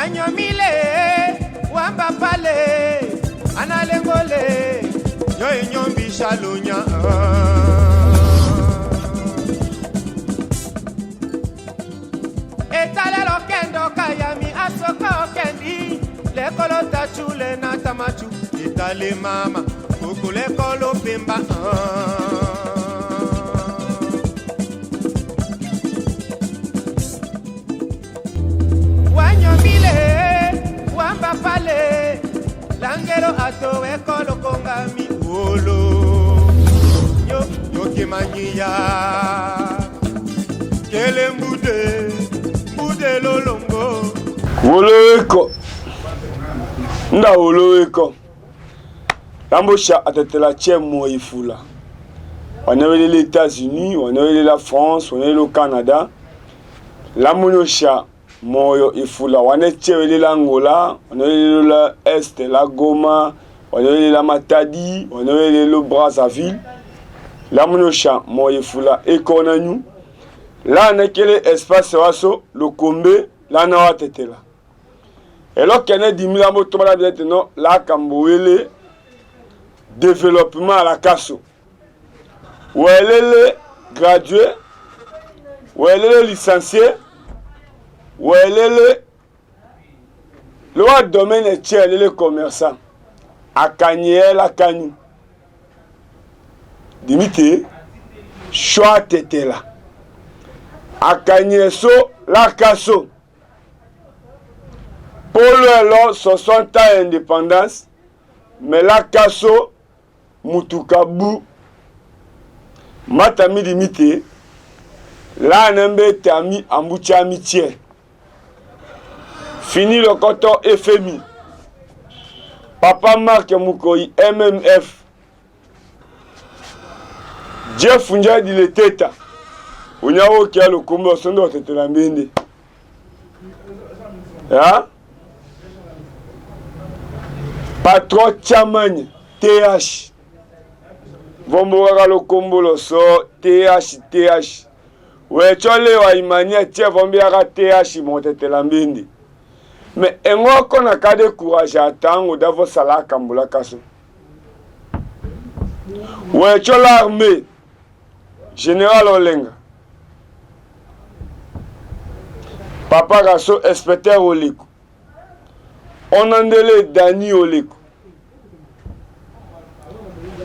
Wanyomile, wamba pale, analengole, nyoy nyombi shalunya. Etalelo kendo kayami asoka okendi, lekolo tachule na tamachu, etale mama, kukule kolo pemba. Wanyomile, wamba pale, langero ato ekolo kongami wolo. Yo kemanyiya, kele mbude lolongo. Wolo eko, nda wolo eko. Lambosha atetela chemo ifula. On avait les États-Unis, on avait la France, on avait le Canada. Lamonyosha moyo ifula wane chewele la Angola, on avait la Est, la Goma, on avait la Matadi, on avait le Brazzaville. La monosha moyo ifula ekonanyu. Là nekele espace waso le kombe la na watetela. Et là kene dimila mo tomala bieteno la kambowele développement à la kaso. Ou elle est gradué, ou elle est licencié, ou elle est le domaine est tiers, elle est commerçant. A Kanyel, a Kanyu. Dimité, choix tété là. A Kanyeso, la Kasso. Pour le 60 ans d'indépendance, mais la Kasso, Mutukabu, Matami Dimité, là, Nembe Tami, Ambucha Amitié. Fini le coton FMI. Papa Marc Moukoyi, MMF. Jeff Funja di le teta. Unyawo kia le kumbo sondo tete la mbende. Ya? Patron Chamani, TH. Vomboga le kumbo lo so, TH. Ouais, chole wa imania tia vombiaga TH montete la mbende. Mais engo kona kade courage atango davo sala kambula kaso. Ouais, chola armée. Général Olenga. Papa Gasso, inspecteur Oliko. On andele Dani Oliko.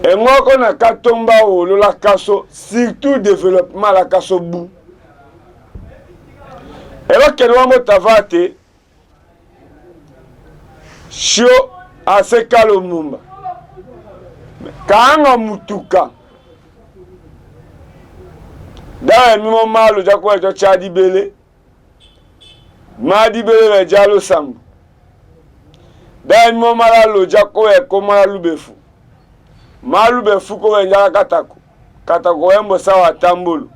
Et moi, qu'on a katomba ou la kasso, surtout développement la kasso bou. Et là, qu'elle va me tavate, Shio aseka Lumumba. Kaanga mutuka. Dawe mimo malu jakwe jo chadi bele. Madi bele we jalo sambu. Dawe mimo malalu jakwe ko malalu befu. Malu befu ko we njala katako. Katako wembo sawa tambulu.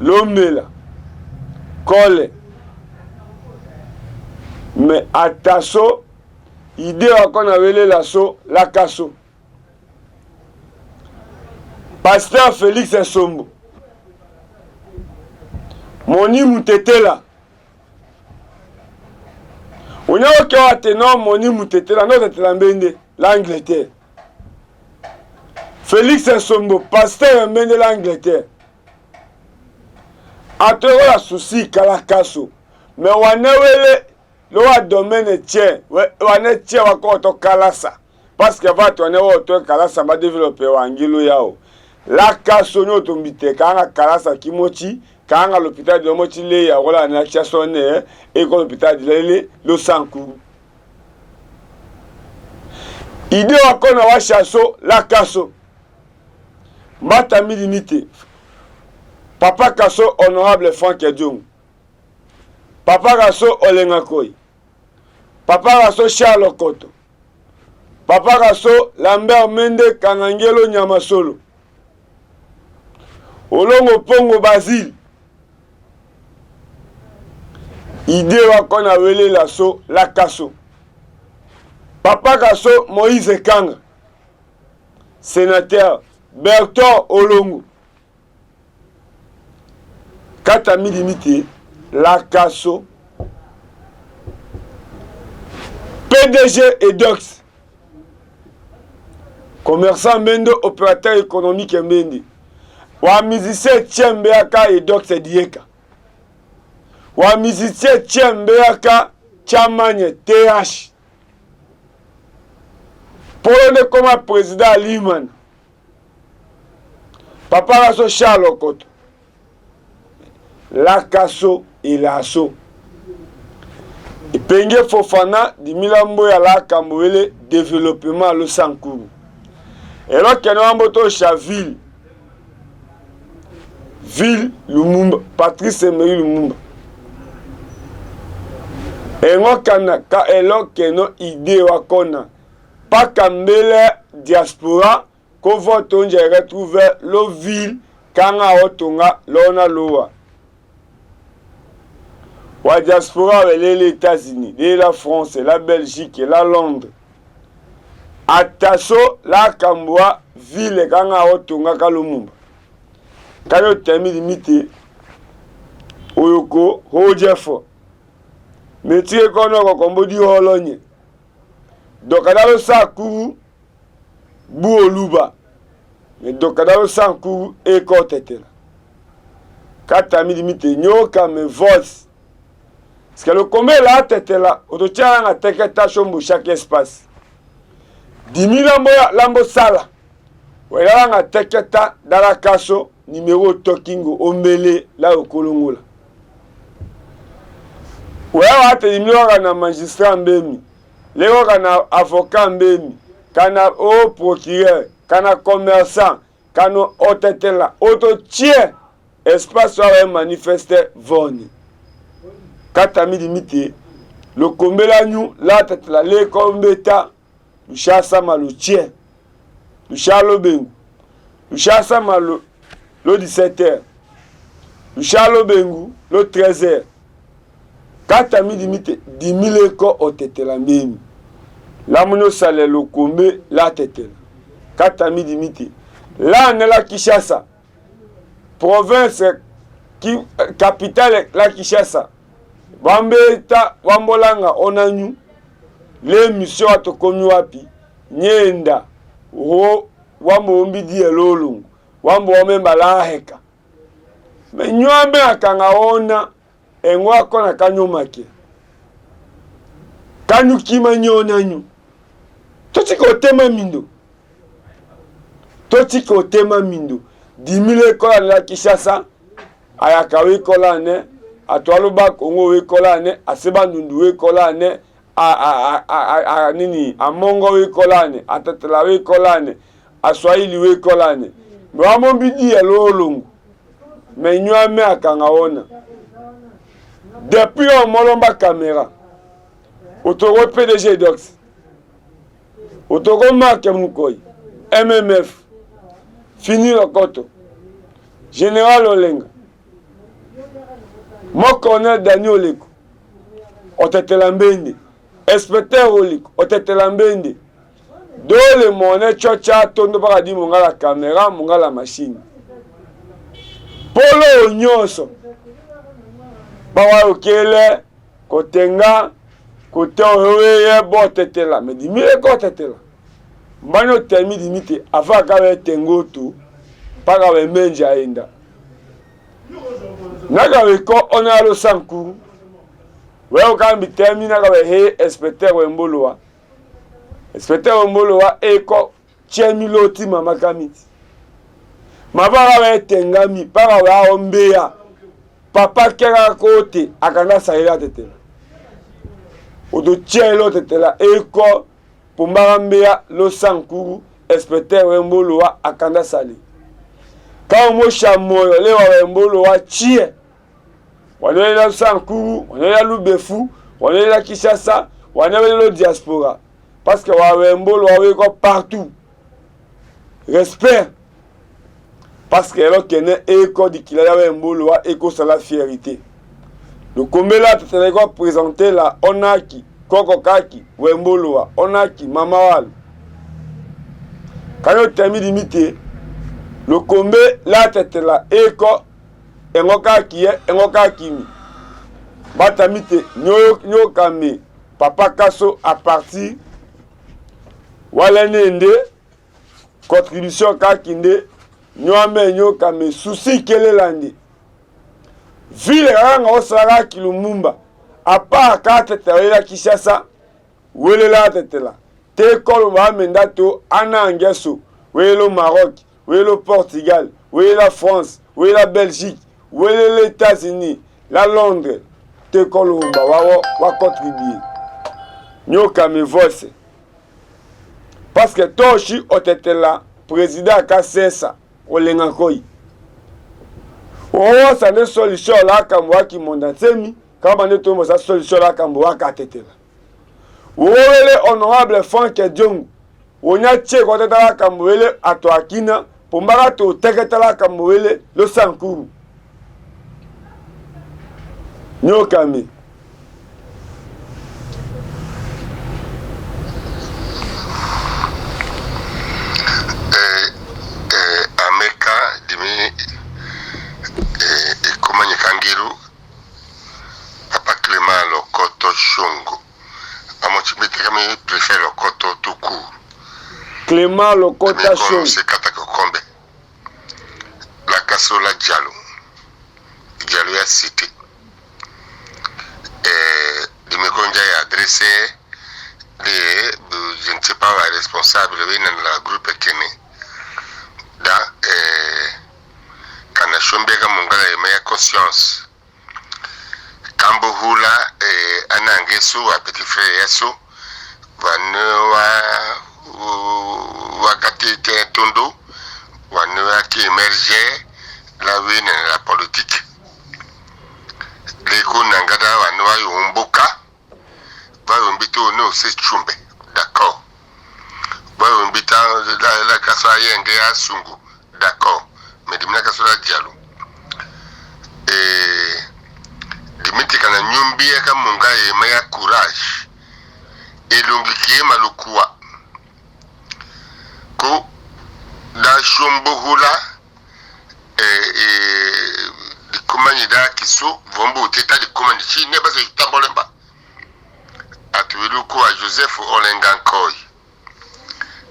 Lombela. Kole. Mais à Tasso, idée qu'on a vélé la so, la kasso. Pasteur Félix Nsombo. Moni Moutetela. On a aucun attenant Moni Moutetela, non, c'est l'Angleterre. Félix Nsombo, pasteur Mbende l'Angleterre. A te la souci qu'à la kasso. Mais on a vélé. Le domaine tient, on est tient encore au Kalasa. Parce que va tourner au Kalasa, va développer Wangilo Yao. La Kassono Tombite, quand on Kalasa Kimochi, quand on l'hôpital de Mochi, il y a un achasonné, et quand l'hôpital de Lele, le Sankou. Idée encore na chasso, la Kasso. Matami limité. Papa Kasso, honorable Franck Edjong. Papa Gasso Olengakoy. Papa Gasso Charles Koto. Papa Gasso Lambert Mende Kanangelo Nyamasolo. Olongo Pongo Basile. Idée wakona wele lasso la Kasso. Papa Gasso Moïse Kanga. Sénateur Bertrand Olongo. Katami limité. La Kasso, PDG Edox. Commerçant Mendo, opérateur économique Mende. Wa musicien Tchembeaka Edox Dieka. Wa musicien Tchembeaka Chamanye TH. Polonais comme président Liman. Papa Raso Charles Okoto. Lakaso et Lasso. Et Penge Fofana di Milambo ya la Kamouele développement le Sankuru. Et là qu'il y a un Chaville. Ville Lumumba. Patrice Emery Lumumba. Et moi quand elo keno idée wakona. Pas Kambele diaspora. Qu'on vote on j'ai retrouvé le ville quand a otonga lona loa. La diaspora, les États-Unis, la France, la Belgique, la Londres. Ataso, la Kamboa, ville, quand on a otonga Kalumumba. Quand on termine limité, Oyoko, Hojefo. Mais tu es qu'on a comme dit Hologne. Donc, on a le Sakou, Bouoluba. Mais donc, on a le Sakou, Ekotetela. Quand tu as mis limité, Nyoka, me vote. Parce que le commerce là, t'étais là. On te tient à t'inquiéter sur chaque espace. 10 000 lambo sala. On est là à t'inquiéter dans la casse numéro talking au mêlé là au Kolongo. On est là à te dire qu'on a magistrat mbemi. Les gens qu'on a avocat mbemi. Qu'on a au procureur. Qu'on a commerçant. Qu'on a au tête là. On te tient espace où on manifester voni. Quand tu as mis limité, le combat là, nous, là, tu as les combats, le chasse mal le tien, le charlo bengu, le chasse mal le 17h, le charlo bengu, le 13h. Quand tu as mis limité, 10 000 écoles au tête la même. Là, mon salaire, le combat, là, tête là. Quand tu as mis limité, là, on est là qui chasse. Province, capitale, là qui chasse. Wambeta wambolanga onanyu le mission atokomi wapi nyenda ho wamombi die lolungu wambo omemba la heka me nyombe akanga ona engwa kona kanyomake kanyu kima nyonanyu totiko tema mindo 10 000 écoles la Kishasa ayakawi kolane Atwaluba Kongo we kolane, Aseba Nundu we kolane, nini, Amongo we kolane, Atatela we kolane, Aswahili we kolane. Mwamo bidi ya lolungu. Menywa me akangaona. Depuis on molomba caméra. Otoro PDG Dox. Otoro Mark Mukoi. MMF. Fini le koto. Général Olenga. Moi, colonel Daniel Oleko, Otetelambende, inspecteur Oleko, Otetelambende. Dole monnaie chocha tondo paradi monga la caméra, monga la machine. Polo nyonso. Bawa okele, kotenga, kote oye bo tetela, mais di mille ko tetela. Mbano termi limite avant kawe tengo tu, para we menja enda. Nagawe ko onalo Sankuru. Wewe kambi termine nagawe he inspecteur Wemboloa. Inspecteur Wemboloa eko chemiloti mama kamiti. Mabara we tengami para we ombeya. Papa kera kote akanga saira tetela. Odo chelo tetela eko pumbara lo Sankuru inspecteur Wemboloa akanda sali. Quand on chamoyo le Wembolo wa chie on est là Sankuru on est là Lubefu on est là Kishasa on est là diaspora parce que Wembolo wa partout respect parce que là qu'il éco di kila Wembolo wa éco sur la fierté le combat là tu te présenter là onaki kokokaki Wembolo wa onaki mamawal quand on termine limité le combat là tête là eko engoka kiye engoka kimi batamite nyo kame Papa Kasso à partir wala nende contribution kakinde nyome nyoka me souci kele landi ville ranga osala kilumumba à part carte tawela Kishasa wele la tetela te kolo ba mendato ana ngeso wele Maroc wele Portugal wele la France wele la Belgique wele les États-Unis la Londres te kolo mba wa contribuer nyoka me voice parce que Toshi otetela président Kasesa olenga koi oh ça ne solution la kamwa ki mondatemi kama ne to sa solution la kamwa ka tetela wele honorable Frank Diongo onya che ko tetela kamwele ato akina pombara to teketela kamwele lo sankuru nyoka me Papa Clément Lokoto Shongo. Je préfère Lokoto tout court. Clément Lokoto Shongo. C'est Katakokombe. La Kassola Diallo. Diallo a cité. De me conduire à adresser je ne sais pas, responsable dans la groupe Kene. Kana shombeka mungala ya conscience kambo hula anangesu wa petit frère yesu vanwa wakati tondo wanwa qui émerger la vie dans la politique les kunangada wanwa yumbuka va yumbito no se chumbe d'accord va yumbita la kasa yenge asungu d'accord mais dimina kasola dialo dimiti kana nyumbi ya kamunga ya courage elongikie malukua ko da shombo hula di komani da kiso vombo teta di komani chi ne basa tambolemba atuwilu ko a Joseph Olengankoi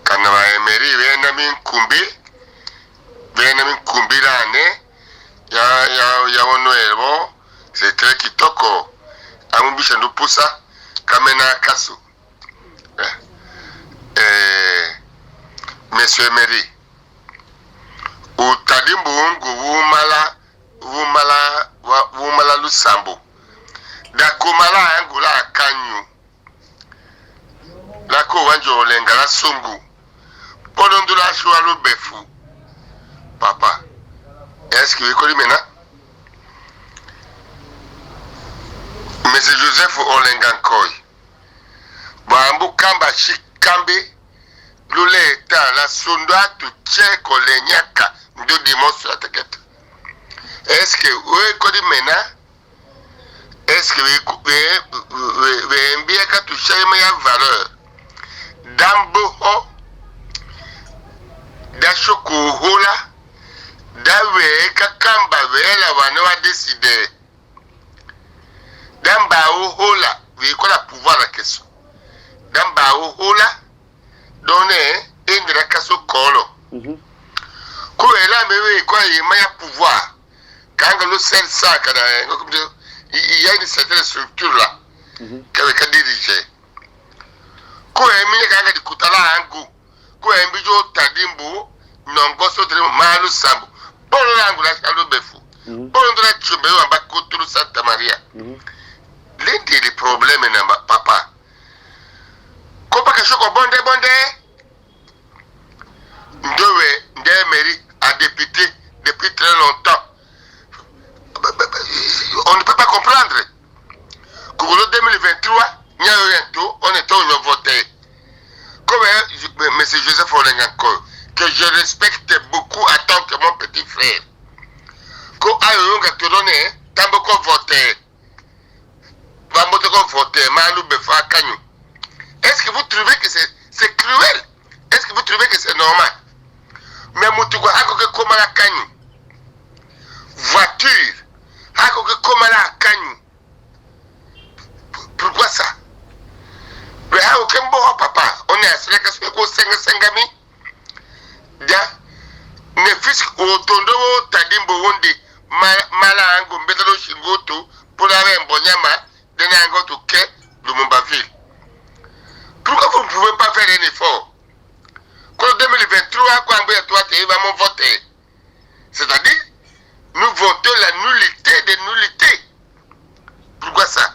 kana wa emeri wena min kumbi Benjamin Kumbirane ya Onoelbo c'est très kitoko amubisha ndupusa kamena kasu Monsieur Emery utadimbu ungu wumala lusambo da kumala angula kanyu lako wanjo olengala sungu podondula shwa lubefu papa est-ce que vous connaissez maintenant Monsieur Joseph Olengankoi Bambu kamba shikambe lule ta la sundwa tu cheko lenyaka ndo dimonstre la tekete est-ce que vous connaissez maintenant est-ce que vous mbia ka tu chema ya valeur dambo ho da shoko hola dawe kakamba vela wanawa décider damba hola vikola pouvoir la question damba hola donner indra kaso kolo ko ela mewe ko yema pouvoir kanga lo sel ça kana il y a une certaine structure là que diriger ko emi kanga di kutala angu ko embi jo tadimbu nongoso tere malu sambu bolo langu la chalo befu bolo ndra chumbe wa bakoturu Santa Maria l'un des problèmes na papa ko baka shoko bonde ndowe Emery a député depuis très longtemps on ne peut pas comprendre Koulo 2023 on était au voté comme M. Joseph Olengankoi que je respecte beaucoup en tant que mon petit frère. Ko ayonga tolone tambo ko voter. Va moto ko voter malu befa kanyu. Est-ce que vous trouvez que c'est cruel? Est-ce que vous trouvez que c'est normal? Mais mutu ko hako ke komala kanyu. Voiture hako ke komala kanyu. Pourquoi ça? ko sengami da ne fisk o tondo tadimbo wonde mala ango mbetalo shingoto pour la mbonyama de nango to ke Lumumba-Ville. Pourquoi vous ne pouvez pas faire un effort? Quand 2023 quand toi tu vas voter, c'est-à-dire nous votons la nullité des nullités. Pourquoi ça?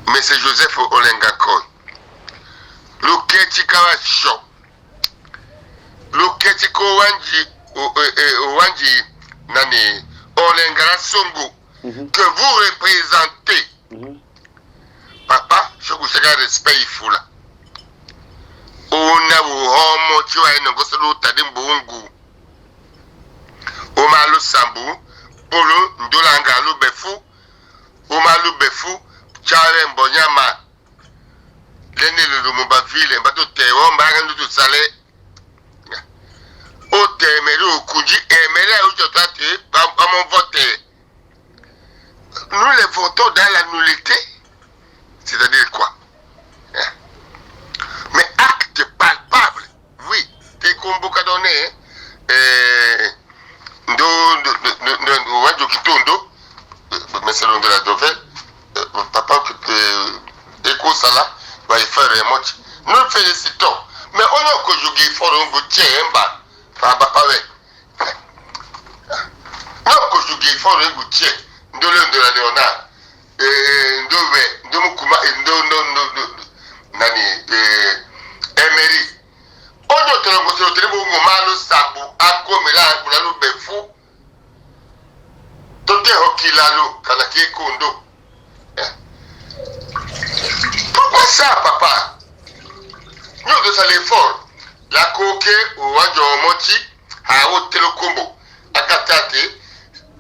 Mais c'est Joseph Olengakoy. Le Ketikawa Show. Le Ketiko Wanji Nani Olengara Songo que vous représentez. Papa, je vous ai respect il faut là. On a homo tu as une gosse tadimbo ungu. Omalu sambu, polo ndolanga lu befu. Omalu befu, chare mbonyama. Lene le Lumumba-Ville, mbato te omba ndu sale. O te meru kunji emere ujotate ba mon voter. Nous les votons dans la nullité. C'est-à-dire quoi? Mais acte palpable, oui, t'es comme beaucoup donné, mais c'est l'un de la nouvelle, papa, écho ça là, va y faire un match. Nous félicitons, mais on a conjugué fort un goutier, papa, on a conjugué fort un goutier, de l'un de la Léonard. Emery ojo tolongo se otele mo malo sabu akomela kulalo befu tote hokilalo kanaki kondo. Pourquoi ça papa? Nous de ça l'effort la coque ou wanjo moti a hotelo combo akatate.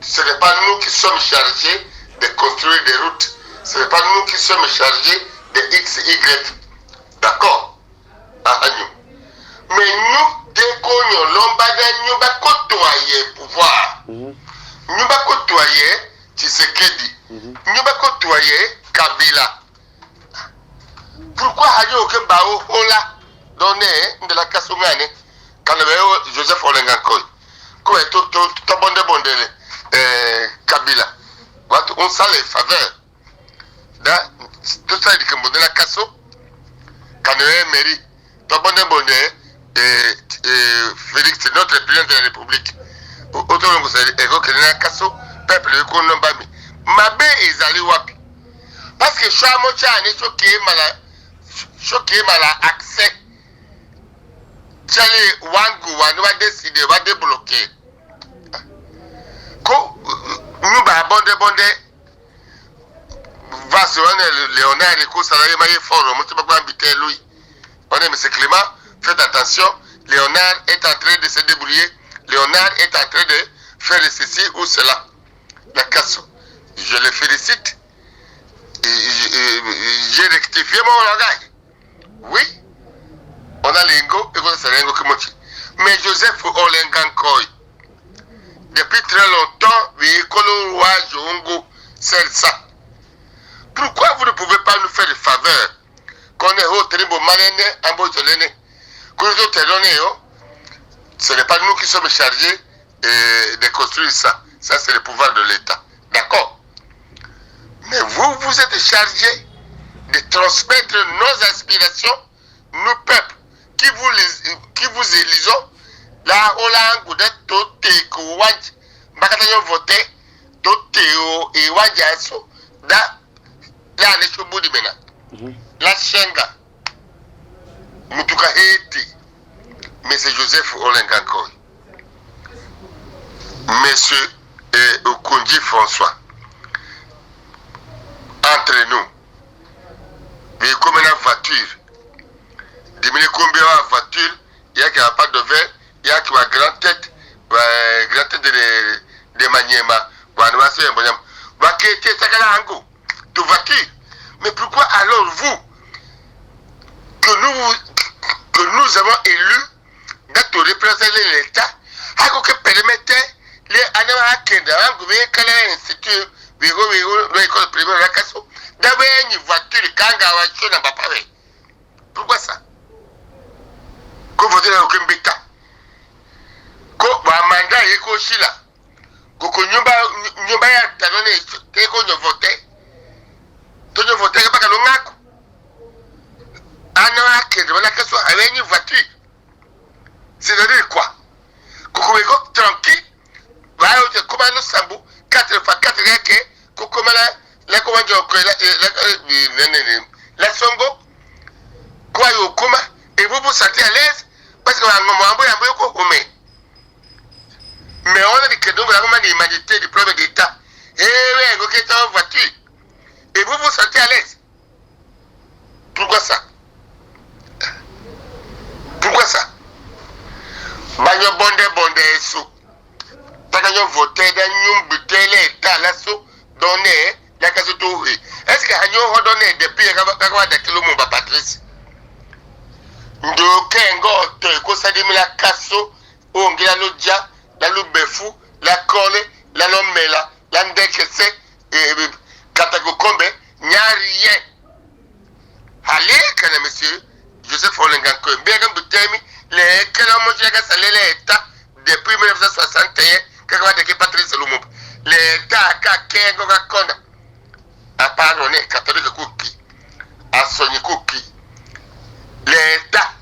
Ce n'est pas nous qui sommes chargés de construire des routes. Ce n'est pas nous qui sommes chargés de X, Y. D'accord? Mais nous, dès qu'on y a l'ombada, nous va côtoyer pouvoir. Nous va côtoyer Tshisekedi. Nous va côtoyer Kabila. Pourquoi a-t-il aucun bao hola donné de la Kasungane quand le Joseph Olengakoy? Comment est-ce bonde Kabila? On sent les faveurs. Tout ça dit que mon la casso, quand on est mairie, tout le monde Félix, c'est notre président de la République. Autant que vous savez, que la casso, peuple de Kolombami. Ma bé est allé wapi. Parce que je suis à mon chat, choqué mal accès. Tchali Wangu, on va décider, on va débloquer. Nous, bonde. Va se Léonard et Salarié Maïe Fort, on va habiter lui. On est M. Clément, faites attention, Léonard est en train de se débrouiller, Léonard est en train de faire ceci ou cela. La casse. Je le félicite. J'ai rectifié mon langage. Oui, on a l'ingo et on a l'ingo qui motive. Mais Joseph Olengakoy, depuis très longtemps, Véhicolo Roi Jongo, c'est ça. Pourquoi vous ne pouvez pas nous faire des faveurs? Qu'on est au tribo malene, en botolene. Que nous autres ce n'est pas nous qui sommes chargés de construire ça. Ça, c'est le pouvoir de l'État. D'accord? Mais vous êtes chargés de transmettre nos aspirations, nos peuples, qui vous élisons. Là, on a un coup de tout Kouadj, Bakatayon voté, tout et Wadjasso, là, les chobou de Mena. La Shenga, Mutuka Haiti, M. Joseph Olengakoy, M. Okondi François, entre nous, mais comme une voiture, diminuer combien de voitures, il y a qui n'a pas de verre, il y a qui a grande tête de Maniema, de voiture. Mais pourquoi alors vous, que nous avons élu d'être représenter l'État, à quoi que permettez les animaux à Kenda, vous voyez quel est l'institut, l'école primaire de la Casso, d'avoir une voiture, quand on a pourquoi ça? ko voter la ko mbeta ko ba manda ye ko shila ko nyumba ya tanone te ko nyo voter to nyo voter ka lo ngako ana akende wala kaso awenyi voiture c'est-à-dire quoi ko tranquille va au comment nous sambu 4x4 yake ko komala la ko wanjo ko la songo quoi yo kuma et vous vous sentez à l'aise parce que on ko mais on a dit que donc vraiment l'humanité du problème d'état et ouais go qui en voiture et vous vous sentez à l'aise pourquoi ça banyo bonde so takanyo voter da nyum butele état la so donner la kaso to est-ce que hanyo ho donner depuis ka de kilo mo ba Patrice ndo kengo to ko sadimi la kaso ongela no dia la lu befu la kole la lomela la ndekese katako kombe nyariye allez kana monsieur Joseph Olenganko bien butemi les kelamo jaga salele état depuis 1961 kakwa de Patrice Lumumba l'état ka kengo ka konda apparone catholique kuki asoni kuki l'état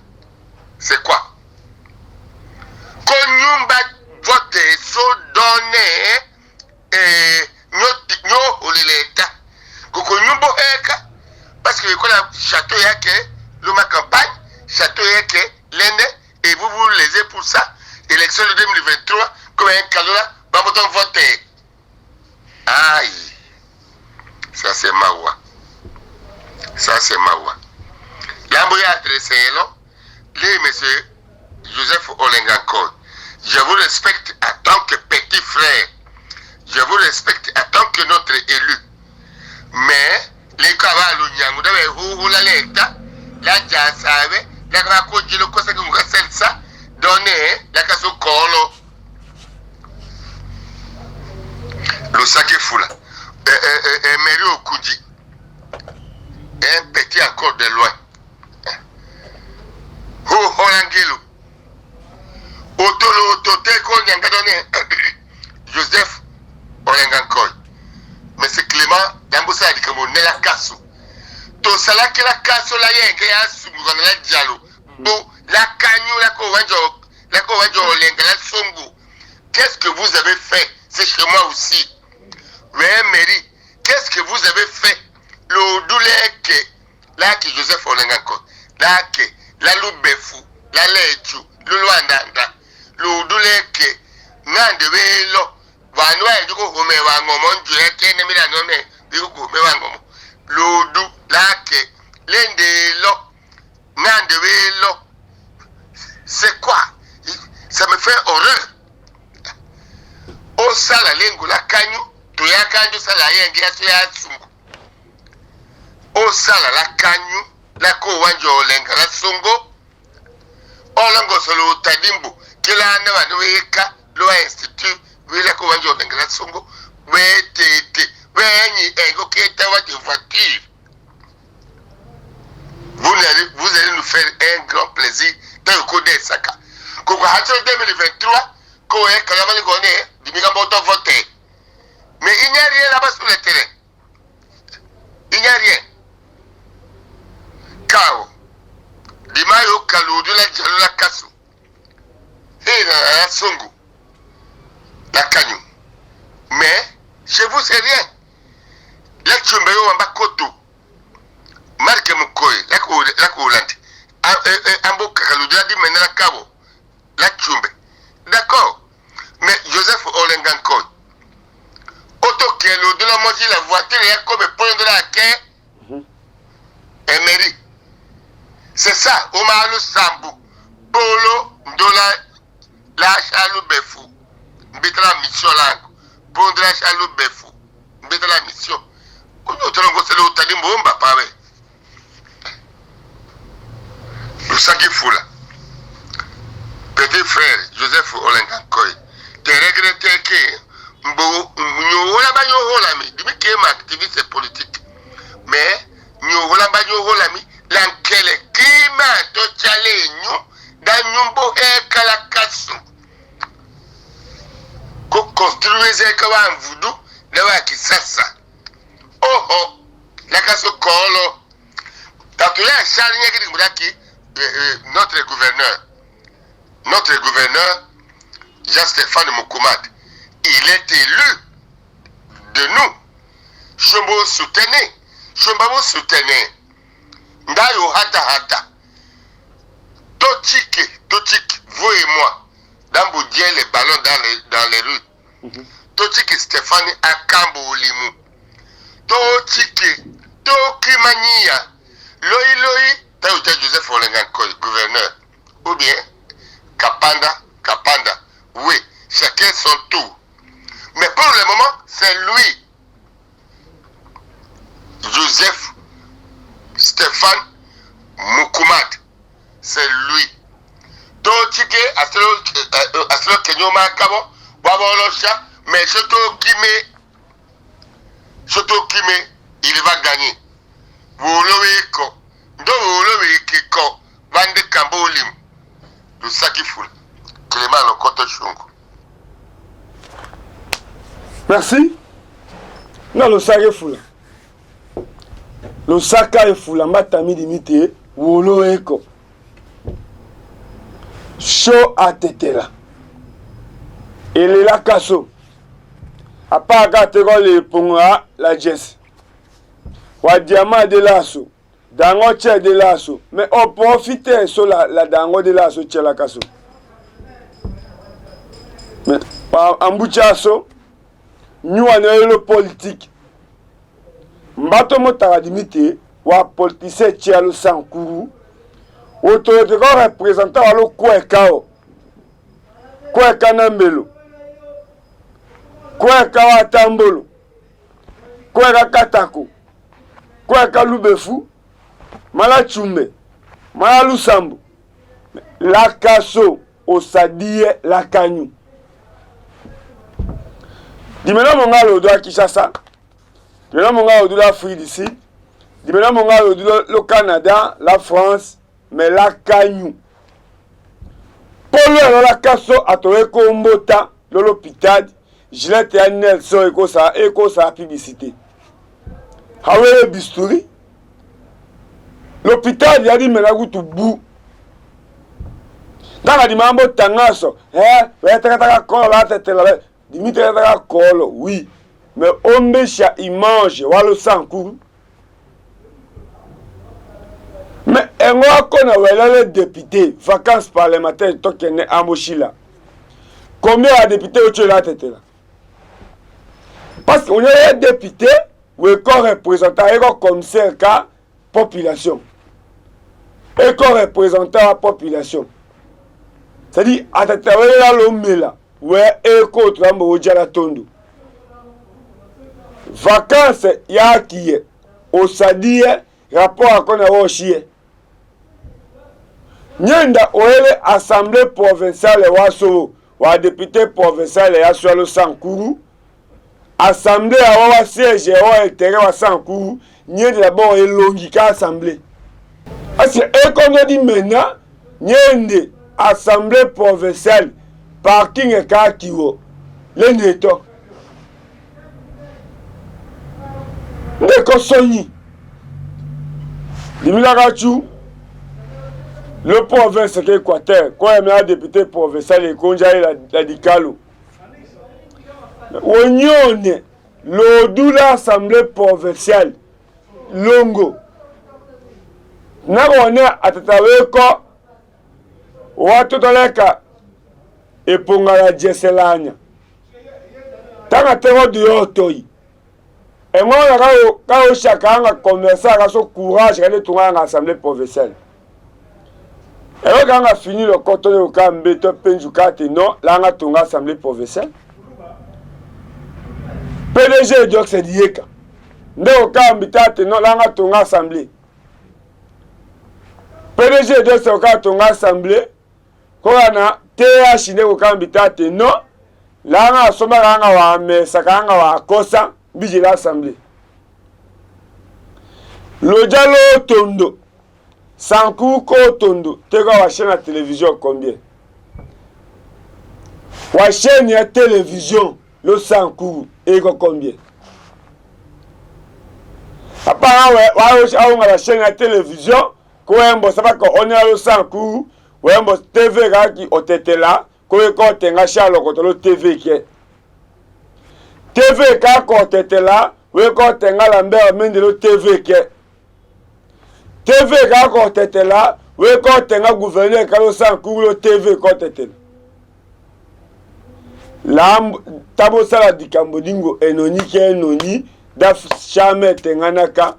c'est quoi konyumba vote so donné nyo l'état konyumbo eka parce que kola château yake luma campagne château yake l'Inde et vous lésez pour ça élection de 2023 comme un cadeau là va vous voter aïe ça c'est mawa l'ambo ya adressé non les monsieur Joseph Olenganko je vous respecte en tant que petit frère je vous respecte en tant que notre élu mais les cavalos nyangu dawe hu la l'état la jasabe la ko jilo ko sa ko sensa donner la kaso kolo le saké fula mairie Okuji un petit accord de loin ho holangelo otolo tote ko nyanga donner Joseph Olenganko mais c'est Clément Dambusa di comme ne la kaso to sala ke la kaso la yenga ya sungu na dialo bo la kanyu la ko wanjo lenga la songo qu'est-ce que vous avez fait c'est chez moi aussi mais Mary qu'est-ce que vous avez fait le douleke là que Joseph Olenganko là que la lubefu la lechu le luandanda le douleke ngande welo vanwa yuko home wango monju yake ne mira nome yuko home wango lodu lake lende lo ngande welo c'est quoi ça me fait horreur o sala lengo la kanyu to ya kanju sala yenge ya sungu o sala la kanyu la ko wanjo lenga la sungo olango solo tadimbo kila na wanweka lo institut wila ko wanjo lenga la sungo wetete wenyi ego keta wa de voiture vous allez nous faire un grand plaisir dans le code Saka. Koko hacho 2023, ko e kalamani gone, dimiga moto voter. Mais il n'y a rien là-bas sur le terrain. Il n'y a rien. Kao. Dimayo kaludu la jalo la kasu. Et la songo. La kanyu. Mais chez vous c'est rien. La chumbeyo wamba koto. Marque Mukoy, la Hollande. Ambo kaludu la di menela kabo. La chumbe. D'accord. Mais Joseph Olenganko. Auto kelo de la moitié la voiture est comme prendre la quai. Et mairie. C'est ça, Omalu Sambu. Polo, Ndola, la chalou befou. Mbita la mission là. Prendre la chalou befou. Mbita la mission. Quand on te le otali mbomba pawe. Le saki foula. Petit frère Joseph Olenganko. Te regrettes que Nyola banyo holami, dimi kema activiste politique. Mais Nyola banyo holami, lankele kima to chale nyo nyumbo kala kaso ko construire ka wa mvudu na wa kisasa oho la kaso kolo tatuya shari nyaki ngudaki notre gouverneur Jean-Stéphane Moukoumad, il est élu de nous. Chombo soutenez. Ndayo hata. Tochike, vous et moi. D'amboudier les ballons dans les rues. Tochike Stéphane Akambo Olimu. Tochike, Tokimania. Loi, Taouta Joseph Olengan, gouverneur. Ou bien, Kapanda. Oui, chacun son tour. Mais pour le moment, c'est lui. Joseph Stéphane Moukoumad. C'est lui. Donc, Aslo Kenyoma Kabo, Wabolosha, mais Soto Kime, il va gagner. Woloweiko. Donc, Woloweiko, Bande Kambolim. Le Sakiful. Clément Lokoto Chungu. Merci. Non, le Saka Fula. Le Saka et Fula, Matami Dimité, Wolo Eko. Show à Tetela. Et les Lakasso. À part Gatego les Ponga, la Jess. Wa Diamant de l'Asso. Dango Tché de l'Asso. Mais on profite sur la Dango de l'Asso Tché la Kasso. Mais en Bouchasso, nous avons le politique. Mbato motara dimité, wa politicien Tialo Sankuru, autorité représentant à l'eau Kwekao, Kweka Nambelo, Kweka Watambolo, Kweka Katako, Kweka Lubefu, Mala Chumbe, Mala Lusambo, la Kasso, Osadie, la Kanyu. Dimena monga lo do Kinshasa. Dimena monga lo do l'Afrique du Sud. Dimena monga lo do le Canada, la France, mais la Kanyu. Polo la kaso atowe ko mbota lo l'hôpital, Gillette et Nelson eko sa publicité. Hawe bisturi. L'hôpital y a dit mena gutu bu. Dans la mambo tangaso, taka ko la tete la Dimitri a colo, oui, mais Ombécha, il mange, walo Sankuru. Mais on a les députés, vacances parlementaires, tokené à Mochila. Combien de députés au Tchela tête là? Parce qu'on a des députés, ou un représentant, un commissaire à population. Un représentant à la population. C'est-à-dire, à tête là, l'homme là. Ouais, eko trambo ojala tondo. Vacances ya kiye. Osadie rapport akona woshie. Nyenda oele assemblée provinciale waso wa député provincial ya Swalo Sankuru. Assemblée awa siège wa intérêt wa Sankuru, nyenda d'abord elongi ka assemblée. Asi ekono di mena nyende assemblée provinciale parking et kiwo le neto ndeko sonyi dimilakachu le province de Équateur quoi même député provincial et konja la dikalo onyone l'odula assemblée provinciale longo nako ne atataweko watu toleka et pour la Jesselania. Tant que tu es de l'autoï. Et moi, quand chacun a commencé à son courage, il est à l'Assemblée provinciale. Et quand on a fini le coton au camp, tu as non, là, on a ton Assemblée provinciale. PDG dit que c'est Dieka. Au camp, non, là, on a ton Assemblée. PDG dit que c'est ton Assemblée. Quand on a TH ne ko kambita te no la nga soma nga wa me sakanga wa kosa biji l'assemblée. Le dialogue tondo Sankou Kotondo, tu as chaîne à télévision combien? La chaîne à télévision, le Sankou, et combien? Apparemment, on a la chaîne à télévision, on a le Sankou, on a le TV qui est là, on a le TV qui est. TV qui est là, on a le TV qui est. TV quand était là, oui quand tu as gouverné quand Sankou le TV quand était là. Tabo sala di Kambodingo enoni ke enoni da jamais tenganaka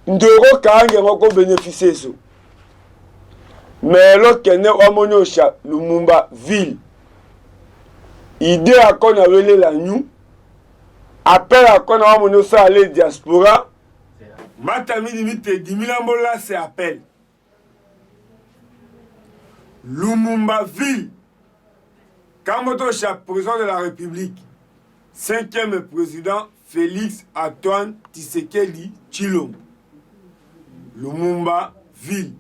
ndoro kange ngoko bénéficier so. Mais lo kene omonyocha Lumumba ville. Idée à qu'on a velé la nous. Appel à qu'on a omonyocha aller diaspora. Matami limite 10 000 là c'est appel. Lumumba ville. Kamoto Cha, président de la République. 5e président Félix Antoine Tshisekedi Tshilombo. Lumumba ville.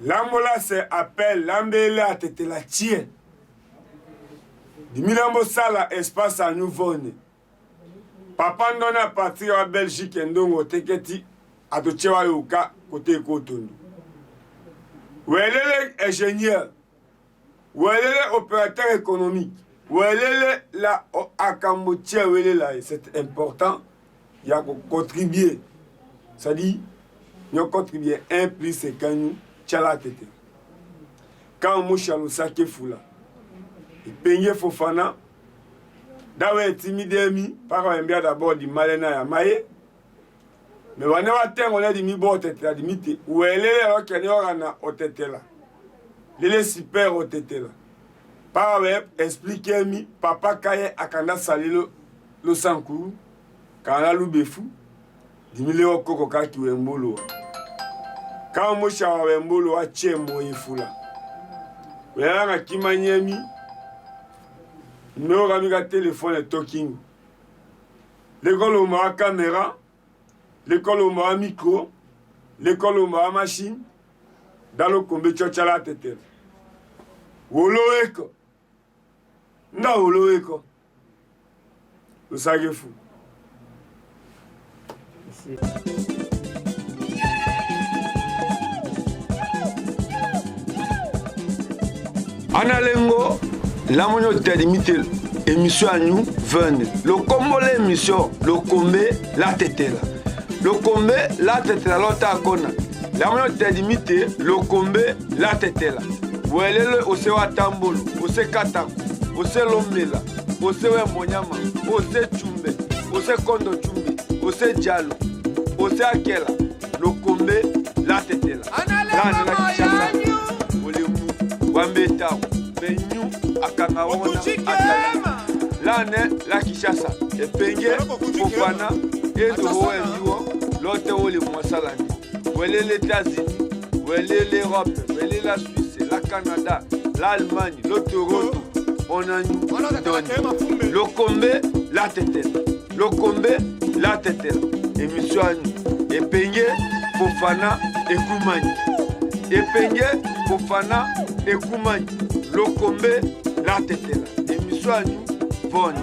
Lambola c'est appel. Lambele a tete la tien. 10 000 sala espace à nouveau. Papa ndona à partir de Belgique ndongo teketi atochewa yoka côté Kotondo. Welele ingénieur, welele opérateur économique, welele la akamotia welela, c'est important, il y a contribuer. Ça dit, il y a contribuer un plus c'est quand nous tchala tete. Quand on mouche à l'osake foula, et peigner Fofana. Dawe timidemi, par exemple, d'abord du malena ya maye. Mais on a atteint, on a dit mi bo tete la dimite. Ou elle est là, qui est là, au tete là. Il est super au tete là. Par exemple, expliquez-moi, papa kaye akanda sali le Sankou, quand on a l'oubefou, dimile au koko kaki wembolo. Quand on mouche à wembolo, a tche mo yifula. Ou elle a kimanyemi. Numéro amiga téléphone et talking. L'école où ma caméra, l'école où ma micro, l'école où ma machine, dans le combe tchala tete. Woloeko. Na woloeko. Le sage fou. Analengo. La mono limite émission à nous venez. Le combo l'émission, le combe la tête là. Le combe la tête là l'autre à kona. La mono limite le combe la tête là. Vous allez le osewa tambolo, ose katako, ose lomela, ose wemonyama, ose chumbe, ose kondo chumbe, ose dialo, ose akela. Le combe la tête là. Là la kichasa. Olemu wambetao. Benyu akangaona akala lane la Kinshasa epenge Fofana ezo endiwo lote ole mwasalani wele les États-Unis wele l'Europe wele la Suisse la Canada l'Allemagne le Toronto on a nous le combe la tête le combe la tête émission epenge Fofana ekumani epenge Fofana ekumani le combe la tête là. Émission à nous, bonne.